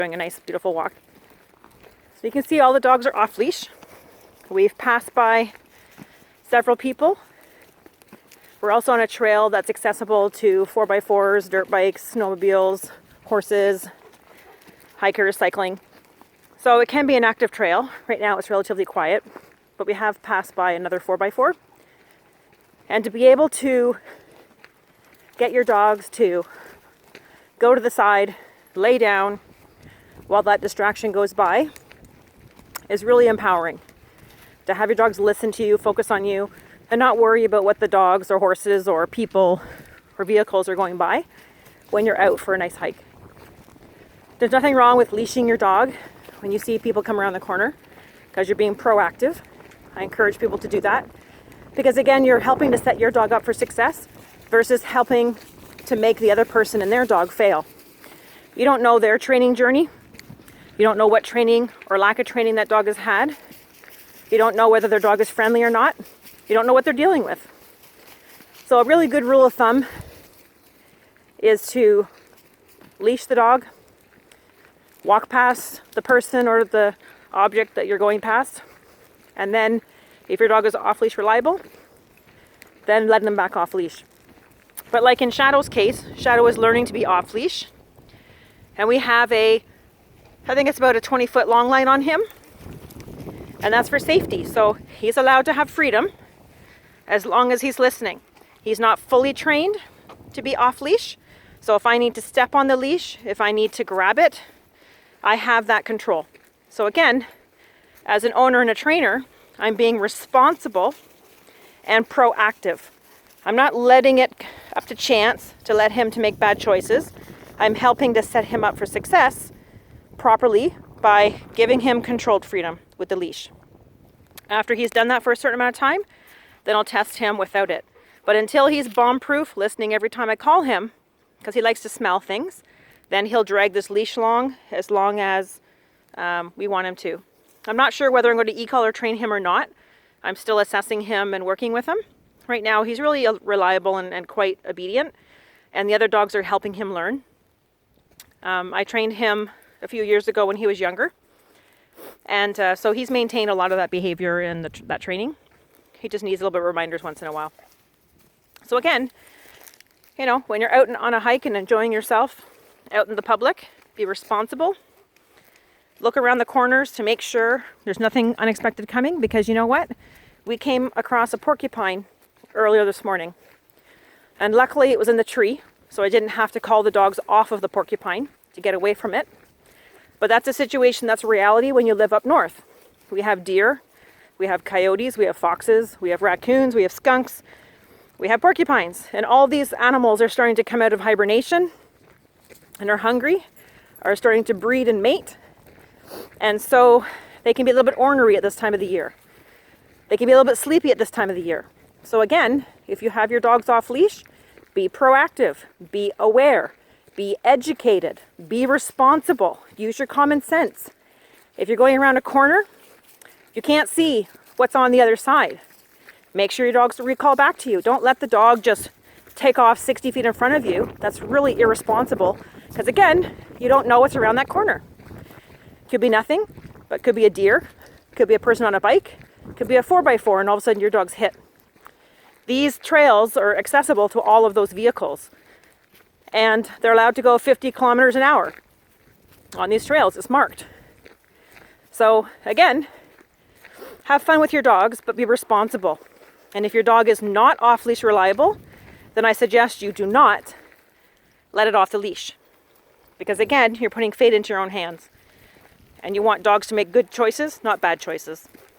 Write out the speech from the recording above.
Doing a nice, beautiful walk. So you can see all the dogs are off leash. We've passed by several people. We're also on a trail that's accessible to 4x4s, dirt bikes, snowmobiles, horses, hikers, cycling. So it can be an active trail. Right now it's relatively quiet, but we have passed by another 4x4. And to be able to get your dogs to go to the side, lay down while that distraction goes by is really empowering. To have your dogs listen to you, focus on you, and not worry about what the dogs or horses or people or vehicles are going by when you're out for a nice hike. There's nothing wrong with leashing your dog when you see people come around the corner because you're being proactive. I encourage people to do that because, again, you're helping to set your dog up for success versus helping to make the other person and their dog fail. You don't know their training journey. You don't know what training or lack of training that dog has had. You don't know whether their dog is friendly or not. You don't know what they're dealing with. So a really good rule of thumb is to leash the dog, walk past the person or the object that you're going past, and then if your dog is off-leash reliable, then letting them back off leash. But like in Shadow's case, Shadow is learning to be off-leash, and we have I think it's about a 20-foot long line on him, and that's for safety. So he's allowed to have freedom as long as he's listening. He's not fully trained to be off-leash, so if I need to step on the leash, if I need to grab it, I have that control. So again, as an owner and a trainer, I'm being responsible and proactive. I'm not letting it up to chance to let him to make bad choices. I'm helping to set him up for success properly by giving him controlled freedom with the leash. After he's done that for a certain amount of time, then I'll test him without it. But until he's bomb-proof, listening every time I call him, because he likes to smell things, then he'll drag this leash long as we want him to. I'm not sure whether I'm going to e-collar train him or not. I'm still assessing him and working with him. Right now, he's really reliable and quite obedient, and the other dogs are helping him learn. I trained him a few years ago when he was younger, and so he's maintained a lot of that behavior and that training. He just needs a little bit of reminders once in a while. So again, you know, when you're out on a hike and enjoying yourself out in the public, be responsible. Look around the corners to make sure there's nothing unexpected coming, because you know what? We came across a porcupine earlier this morning, and luckily it was in the tree, so I didn't have to call the dogs off of the porcupine to get away from it. But that's a situation, that's a reality when you live up north. We have deer, we have coyotes, we have foxes, we have raccoons, we have skunks, we have porcupines, and all these animals are starting to come out of hibernation and are hungry, are starting to breed and mate, and so they can be a little bit ornery at this time of the year. They can be a little bit sleepy at this time of the year. So again, if you have your dogs off leash, be proactive, be aware, be educated, be responsible, use your common sense. If you're going around a corner, you can't see what's on the other side. Make sure your dogs recall back to you. Don't let the dog just take off 60 feet in front of you. That's really irresponsible, because again, you don't know what's around that corner. Could be nothing, but could be a deer, could be a person on a bike, could be a 4x4, and all of a sudden your dog's hit. These trails are accessible to all of those vehicles, and they're allowed to go 50 kilometers an hour on these trails. It's marked. So again, have fun with your dogs, but be responsible. And if your dog is not off-leash reliable, then I suggest you do not let it off the leash. Because again, you're putting fate into your own hands. And you want dogs to make good choices, not bad choices.